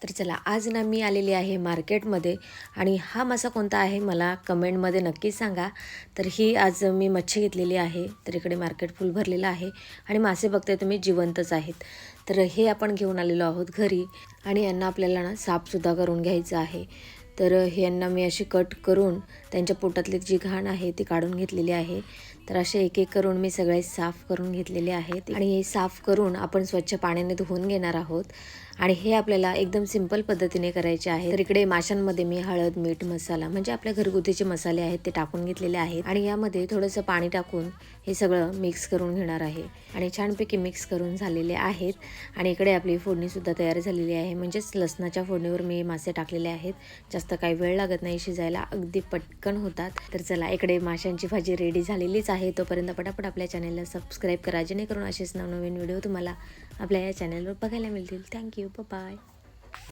तर चला आज ना मी आलेली आहे मार्केटमध्ये आणि हा मासा कोणता आहे मला कमेंटमध्ये नक्कीच सांगा. तर ही आज मी मच्छी घेतलेली आहे. तर इकडे मार्केट फुल भरलेलं आहे आणि मासे बघताय तुम्ही जिवंतच आहेत. तर हे आपण घेऊन आलेलो आहोत घरी आणि यांना आपल्याला ना साफसुद्धा करून घ्यायचं आहे. तर हे यांना मी अशी कट करून त्यांच्या पोटातली जी घाण आहे ती काढून घेतलेली आहे. तर असे एक एक करून मी सगळे साफ करून घेतलेले आहेत आणि हे साफ करून आपण स्वच्छ पाण्याने धुवून घेणार आहोत. आणि हे आपल्याला एकदम सिंपल पद्धतीने करायचे आहे. तर इकडे माशांमध्ये मी हळद, मीठ, मसाला म्हणजे आपल्या घरगुतीचे मसाले आहेत ते टाकून घेतलेले आहेत आणि यामध्ये थोडंसं पाणी टाकून हे सगळं मिक्स करून घेणार आहे आणि छानपैकी मिक्स करून झालेले आहेत. आणि इकडे आपली फोडणीसुद्धा तयार झालेली आहे. म्हणजेच लसणाच्या फोडणीवर मी मासे टाकलेले आहेत. जास्त काही वेळ लागत नाही शिजायला, अगदी पटकन होतात. तर चला इकडे माशांची भाजी रेडी झालेलीच आहे. तोपर्यंत पटापट आपल्या चॅनलला सबस्क्राईब करा जेणेकरून असेच नवनवीन व्हिडिओ तुम्हाला आपल्या या चॅनलवर बघायला मिळतील. थँक्यू. बाय.